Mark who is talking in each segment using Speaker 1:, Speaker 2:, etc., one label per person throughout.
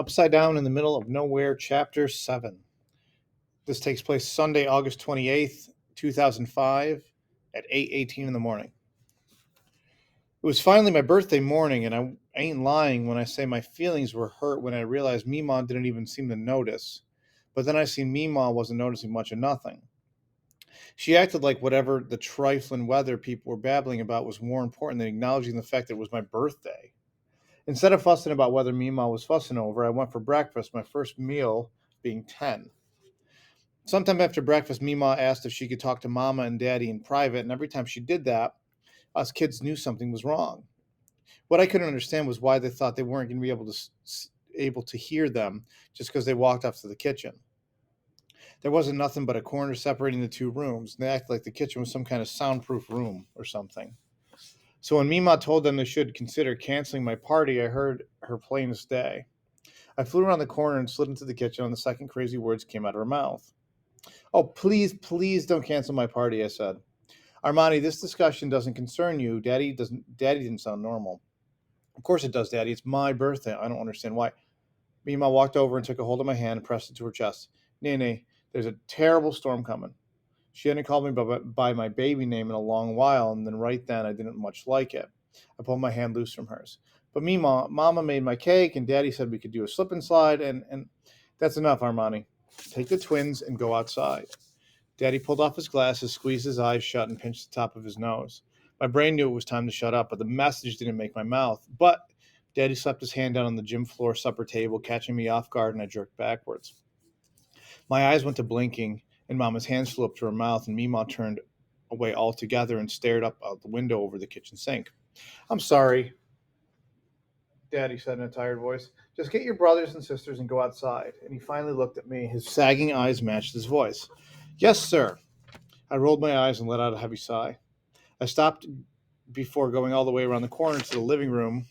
Speaker 1: Upside Down in the Middle of Nowhere, Chapter 7. This takes place Sunday, August 28th, 2005, at 8:18 in the morning. It was finally my birthday morning, and I ain't lying when I say my feelings were hurt when I realized Meemaw didn't even seem to notice. But then I seen Meemaw wasn't noticing much of nothing. She acted like whatever the trifling weather people were babbling about was more important than acknowledging the fact that it was my birthday. Instead of fussing about whether Meemaw was fussing over, I went for breakfast, my first meal being 10. Sometime after breakfast, Mima asked if she could talk to Mama and Daddy in private, and every time she did that, us kids knew something was wrong. What I couldn't understand was why they thought they weren't going to be able to hear them just because they walked off to the kitchen. There wasn't nothing but a corner separating the two rooms, and they acted like the kitchen was some kind of soundproof room or something. So when Mima told them they should consider canceling my party, I heard her plain as day. I flew around the corner and slid into the kitchen, and the second crazy words came out of her mouth. Oh, please, please don't cancel my party, I said. Armani, this discussion doesn't concern you. Daddy didn't sound normal. Of course it does, Daddy. It's my birthday. I don't understand why. Mima walked over and took a hold of my hand and pressed it to her chest. Nene, there's a terrible storm coming. She hadn't called me by my baby name in a long while, and then right then I didn't much like it. I pulled my hand loose from hers. But Mama made my cake, and Daddy said we could do a slip and slide, and that's enough, Armani. Take the twins and go outside. Daddy pulled off his glasses, squeezed his eyes shut, and pinched the top of his nose. My brain knew it was time to shut up, but the message didn't make my mouth. But Daddy slapped his hand down on the gym floor supper table, catching me off guard, and I jerked backwards. My eyes went to blinking, and Mama's hands flew up to her mouth, and Mima turned away altogether and stared up out the window over the kitchen sink. I'm sorry, Daddy said in a tired voice. Just get your brothers and sisters and go outside. And he finally looked at me. His sagging eyes matched his voice. Yes, sir. I rolled my eyes and let out a heavy sigh. I stopped before going all the way around the corner to the living room,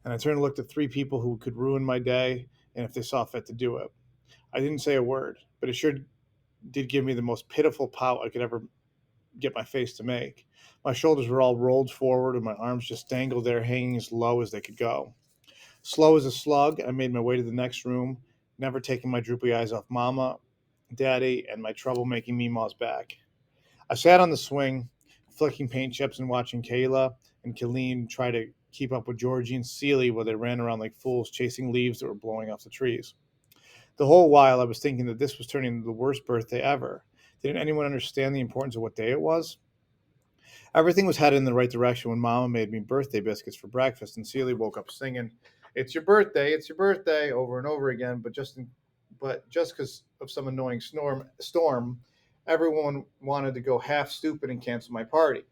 Speaker 1: and I turned and looked at three people who could ruin my day, and if they saw fit to do it. I didn't say a word, but it sure did give me the most pitiful pout I could ever get my face to make. My shoulders were all rolled forward, and my arms just dangled there, hanging as low as they could go. Slow as a slug, I made my way to the next room, never taking my droopy eyes off Mama, Daddy, and my troublemaking Meemaw's back. I sat on the swing, flicking paint chips and watching Kayla and Killeen try to keep up with Georgie and Celie while they ran around like fools chasing leaves that were blowing off the trees. The whole while I was thinking that this was turning into the worst birthday ever. Didn't anyone understand the importance of what day it was? Everything was headed in the right direction when Mama made me birthday biscuits for breakfast, and Celia woke up singing, it's your birthday," over and over again. But just because of some annoying storm, everyone wanted to go half stupid and cancel my party.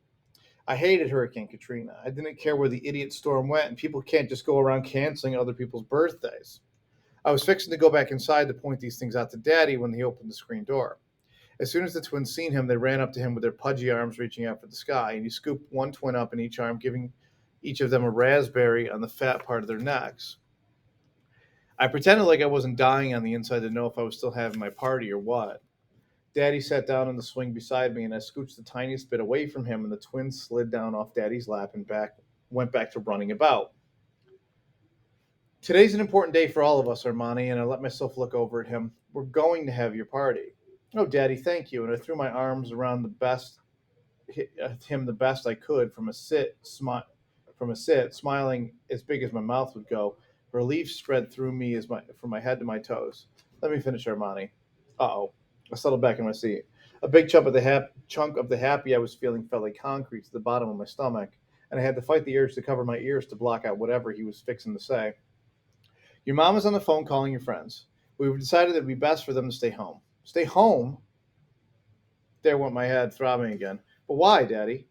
Speaker 1: I hated Hurricane Katrina. I didn't care where the idiot storm went, and people can't just go around canceling other people's birthdays. I was fixing to go back inside to point these things out to Daddy when he opened the screen door. As soon as the twins seen him, they ran up to him with their pudgy arms reaching out for the sky, and he scooped one twin up in each arm, giving each of them a raspberry on the fat part of their necks. I pretended like I wasn't dying on the inside to know if I was still having my party or what. Daddy sat down on the swing beside me, and I scooched the tiniest bit away from him, and the twins slid down off Daddy's lap and went back to running about. Today's an important day for all of us, Armani, and I let myself look over at him. We're going to have your party. Oh, Daddy, thank you. And I threw my arms around him the best I could from a sit, smiling as big as my mouth would go. Relief spread through me from my head to my toes. Let me finish, Armani. Uh-oh. I settled back in my seat. A big chunk of the happy I was feeling felt like concrete to the bottom of my stomach, and I had to fight the urge to cover my ears to block out whatever he was fixing to say. Your mom is on the phone calling your friends. We've decided it would be best for them to stay home. Stay home? There went my head, throbbing again. But why, Daddy?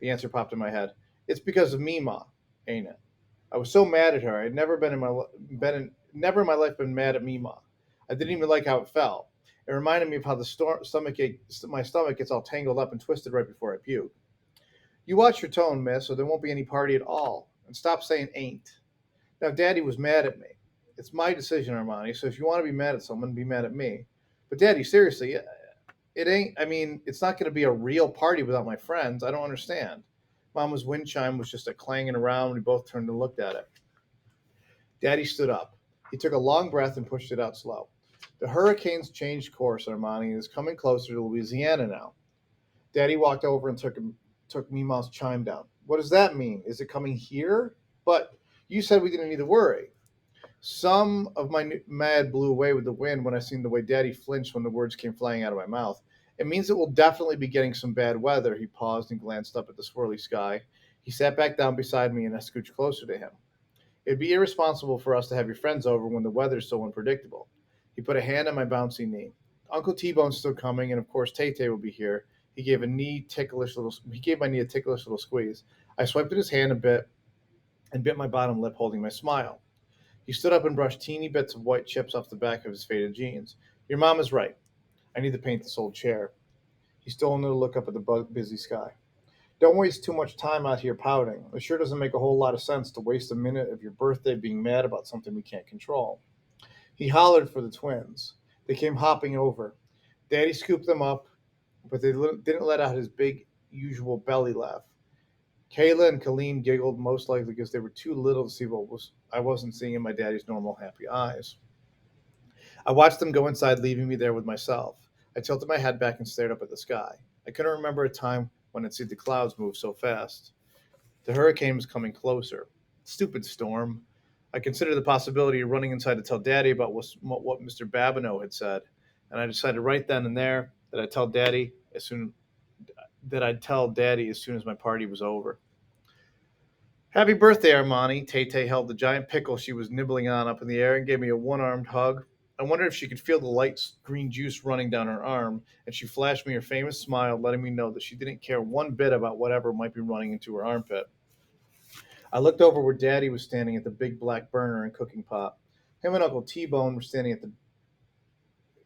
Speaker 1: The answer popped in my head. It's because of me, Ma, ain't it? I was so mad at her. I'd never never in my life been mad at me, Ma. I didn't even like how it felt. It reminded me of how my stomach gets all tangled up and twisted right before I puke. You watch your tone, miss, or there won't be any party at all. And stop saying ain't. Now, Daddy was mad at me. It's my decision, Armani, so if you want to be mad at someone, be mad at me. But, Daddy, seriously, it ain't, I mean, it's not going to be a real party without my friends. I don't understand. Mama's wind chime was just a clanging around. We both turned and looked at it. Daddy stood up. He took a long breath and pushed it out slow. The hurricane's changed course, Armani, and is coming closer to Louisiana now. Daddy walked over and took Mima's chime down. What does that mean? Is it coming here? But you said we didn't need to worry. Some of my mad blew away with the wind when I seen the way Daddy flinched when the words came flying out of my mouth. It means it will definitely be getting some bad weather. He paused and glanced up at the swirly sky. He sat back down beside me and I scooched closer to him. It'd be irresponsible for us to have your friends over when the weather's so unpredictable. He put a hand on my bouncy knee. Uncle T-Bone's still coming, and of course Tay-Tay will be here. He gave my knee a ticklish little squeeze. I swiped at his hand a bit and bit my bottom lip, holding my smile. He stood up and brushed teeny bits of white chips off the back of his faded jeans. Your mom is right. I need to paint this old chair. He stole another look up at the busy sky. Don't waste too much time out here pouting. It sure doesn't make a whole lot of sense to waste a minute of your birthday being mad about something we can't control. He hollered for the twins. They came hopping over. Daddy scooped them up, but they didn't let out his big, usual belly laugh. Kayla and Colleen giggled, most likely because they were too little to see I wasn't seeing in my daddy's normal happy eyes. I watched them go inside, leaving me there with myself. I tilted my head back and stared up at the sky. I couldn't remember a time when I'd seen the clouds move so fast. The hurricane was coming closer. Stupid storm. I considered the possibility of running inside to tell Daddy about what Mr. Babineau had said, and I decided right then and there that I'd tell Daddy as soon as my party was over. Happy birthday, Armani. Tay-Tay held the giant pickle she was nibbling on up in the air and gave me a one-armed hug. I wondered if she could feel the light green juice running down her arm, and she flashed me her famous smile, letting me know that she didn't care one bit about whatever might be running into her armpit. I looked over where Daddy was standing at the big black burner and cooking pot. Him and Uncle T-Bone were standing at the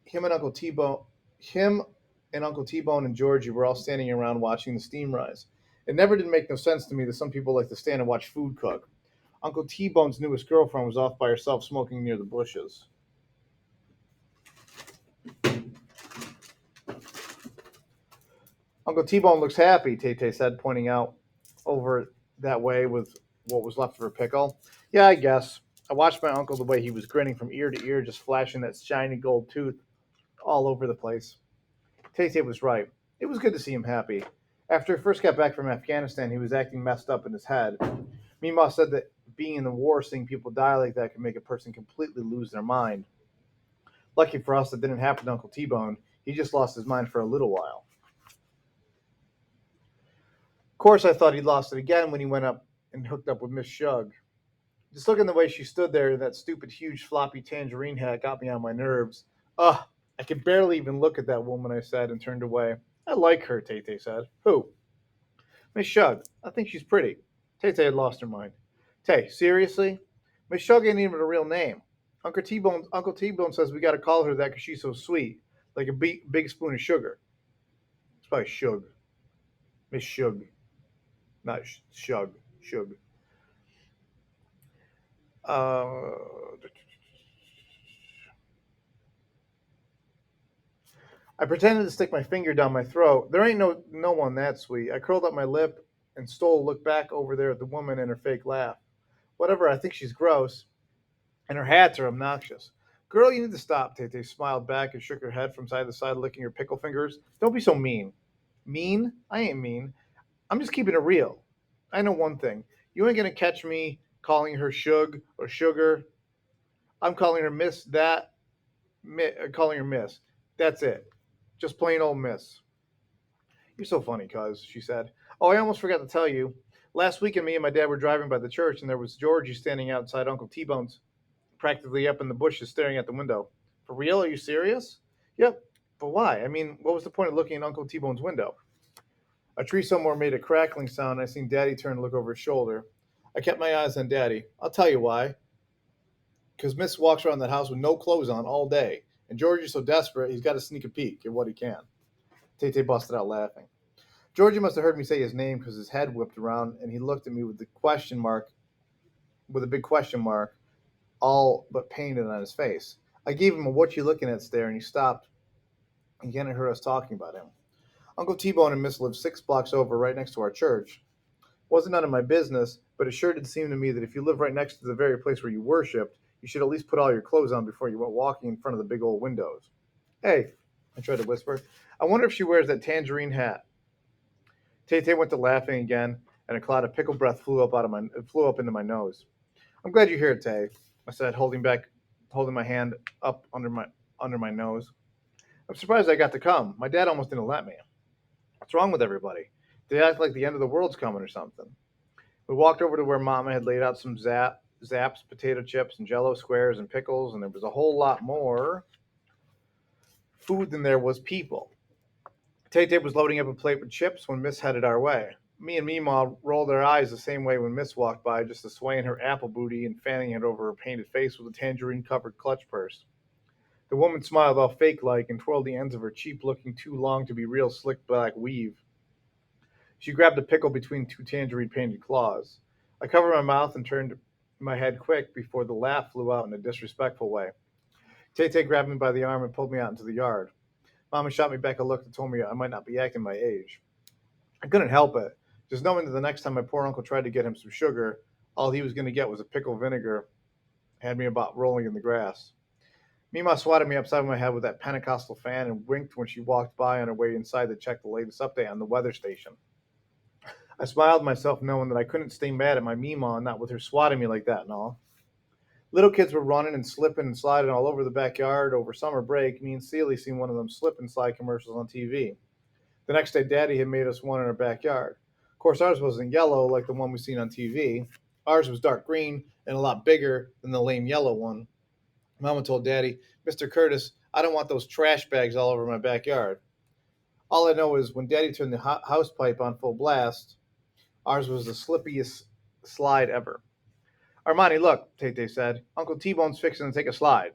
Speaker 1: him and Uncle T-Bone him and Uncle T-Bone and Georgie were all standing around watching the steam rise. It never did make no sense to me that some people like to stand and watch food cook. Uncle T-Bone's newest girlfriend was off by herself smoking near the bushes. Uncle T-Bone looks happy, Tay-Tay said, pointing out over that way with what was left of her pickle. Yeah, I guess. I watched my uncle the way he was grinning from ear to ear, just flashing that shiny gold tooth all over the place. Tay-Tay was right. It was good to see him happy. After he first got back from Afghanistan, he was acting messed up in his head. Mima said that being in the war, seeing people die like that can make a person completely lose their mind. Lucky for us, that didn't happen to Uncle T-Bone. He just lost his mind for a little while. Of course, I thought he'd lost it again when he went up and hooked up with Miss Shug. Just looking the way she stood there in that stupid, huge, floppy tangerine hat got me on my nerves. Ugh, I could barely even look at that woman, I said, and turned away. I like her, Tay-Tay said. Who? Miss Shug. I think she's pretty. Tay-Tay had lost her mind. Tay, seriously? Miss Shug ain't even a real name. Uncle T-Bone says we gotta call her that because she's so sweet, like a big spoon of sugar. It's probably Shug. Miss Shug. Not Shug. Shug. Uh, I pretended to stick my finger down my throat. There ain't no one that sweet. I curled up my lip and stole a look back over there at the woman and her fake laugh. Whatever, I think she's gross, and her hats are obnoxious. Girl, you need to stop. Tay smiled back and shook her head from side to side, licking her pickle fingers. Don't be so mean. Mean? I ain't mean. I'm just keeping it real. I know one thing. You ain't gonna catch me calling her Shug or Sugar. I'm calling her Miss that. Calling her Miss. That's it. Just plain old Miss. You're so funny, cuz, she said. Oh, I almost forgot to tell you. Last weekend, me and my dad were driving by the church, and there was Georgie standing outside Uncle T-Bone's, practically up in the bushes, staring at the window. For real? Are you serious? Yep. But why? I mean, what was the point of looking in Uncle T-Bone's window? A tree somewhere made a crackling sound, and I seen Daddy turn and look over his shoulder. I kept my eyes on Daddy. I'll tell you why. Because Miss walks around that house with no clothes on all day, and Georgie's so desperate he's got to sneak a peek at what he can. Tay busted out laughing. Georgie must have heard me say his name because his head whipped around and he looked at me with a big question mark, all but painted on his face. I gave him a "what you looking at" stare, and he stopped. Again, I heard us talking about him. Uncle T-Bone and Miss lived 6 blocks over, right next to our church. Wasn't none of my business, but it sure did seem to me that if you live right next to the very place where you worshipped, you You should at least put all your clothes on before you went walking in front of the big old windows. Hey, I tried to whisper. I wonder if she wears that tangerine hat. Tay went to laughing again, and a cloud of pickle breath flew up into my nose. I'm glad you're here, Tay, I said, holding my hand up under my nose. I'm surprised I got to come. My dad almost didn't let me. What's wrong with everybody? They act like the end of the world's coming or something. We walked over to where Mama had laid out some zaps, potato chips, and Jello squares and pickles, and there was a whole lot more food than there was people. Tay was loading up a plate with chips when Miss headed our way. Me and Mima rolled our eyes the same way when Miss walked by, just a swaying her apple booty and fanning it over her painted face with a tangerine-covered clutch purse. The woman smiled all fake-like and twirled the ends of her cheap-looking, too long to be real slick black weave. She grabbed a pickle between two tangerine-painted claws. I covered my mouth and turned my head quick before the laugh flew out in a disrespectful way. Tay grabbed me by the arm and pulled me out into the yard. Mama shot me back a look that told me I might not be acting my age. I couldn't help it, just knowing that the next time my poor uncle tried to get him some sugar, all he was going to get was a pickle vinegar, had me about rolling in the grass. Mima swatted me upside my head with that Pentecostal fan and winked when she walked by on her way inside to check the latest update on the weather station. I smiled myself knowing that I couldn't stay mad at my Mima, not with her swatting me like that and all. Little kids were running and slipping and sliding all over the backyard over summer break. Me and Celie seen one of them slip and slide commercials on TV. The next day, Daddy had made us one in our backyard. Of course, ours wasn't yellow like the one we seen on TV. Ours was dark green and a lot bigger than the lame yellow one. Mama told Daddy, Mr. Curtis, I don't want those trash bags all over my backyard. All I know is when Daddy turned the house pipe on full blast, ours was the slippiest slide ever. Armani, look, Tay said. Uncle T-Bone's fixing to take a slide.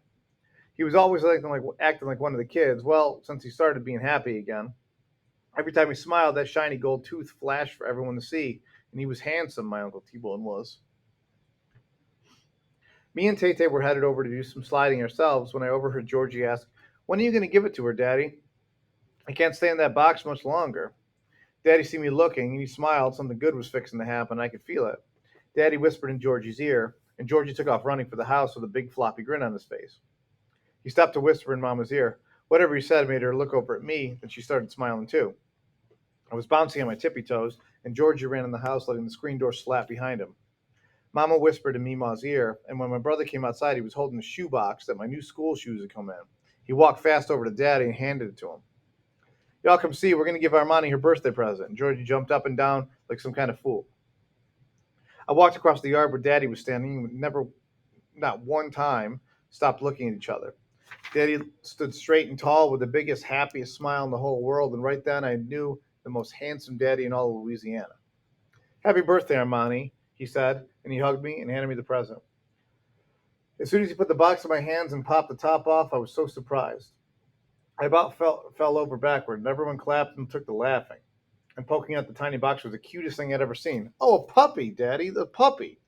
Speaker 1: He was always acting like one of the kids. Well, since he started being happy again. Every time he smiled, that shiny gold tooth flashed for everyone to see, and he was handsome, my Uncle T-Bone was. Me and Tay were headed over to do some sliding ourselves when I overheard Georgie ask, when are you going to give it to her, Daddy? I can't stay in that box much longer. Daddy see me looking, and he smiled. Something good was fixing to happen. I could feel it. Daddy whispered in Georgie's ear, and Georgie took off running for the house with a big floppy grin on his face. He stopped to whisper in Mama's ear. Whatever he said made her look over at me, and she started smiling too. I was bouncing on my tippy toes, and Georgie ran in the house, letting the screen door slap behind him. Mama whispered in Mima's ear, and when my brother came outside, he was holding a shoebox that my new school shoes had come in. He walked fast over to Daddy and handed it to him. Y'all come see, we're going to give Armani her birthday present. And Georgie jumped up and down like some kind of fool. I walked across the yard where Daddy was standing and never, not one time, stopped looking at each other. Daddy stood straight and tall with the biggest, happiest smile in the whole world, and right then I knew the most handsome daddy in all of Louisiana. Happy birthday, Armani, he said, and he hugged me and handed me the present. As soon as he put the box in my hands and popped the top off, I was so surprised. I about fell over backward, and everyone clapped and took to laughing. And poking out the tiny box was the cutest thing I'd ever seen. Oh, a puppy, Daddy, the puppy.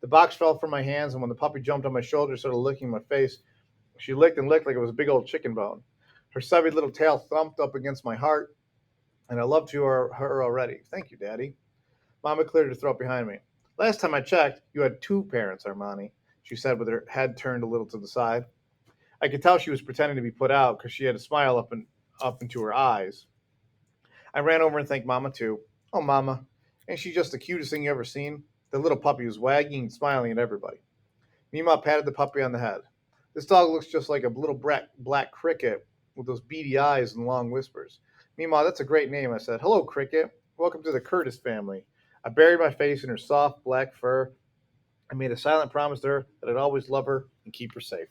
Speaker 1: The box fell from my hands, and when the puppy jumped on my shoulder and started licking my face, she licked and licked like it was a big old chicken bone. Her stubby little tail thumped up against my heart, and I loved her already. Thank you, Daddy. Mama cleared her throat behind me. Last time I checked, you had two parents, Armani, she said with her head turned a little to the side. I could tell she was pretending to be put out because she had a smile up into her eyes. I ran over and thanked Mama, too. Oh, Mama, ain't she just the cutest thing you ever seen? The little puppy was wagging and smiling at everybody. Mima patted the puppy on the head. This dog looks just like a little black cricket with those beady eyes and long whiskers. Mima, that's a great name, I said. Hello, Cricket. Welcome to the Curtis family. I buried my face in her soft black fur and made a silent promise to her that I'd always love her and keep her safe.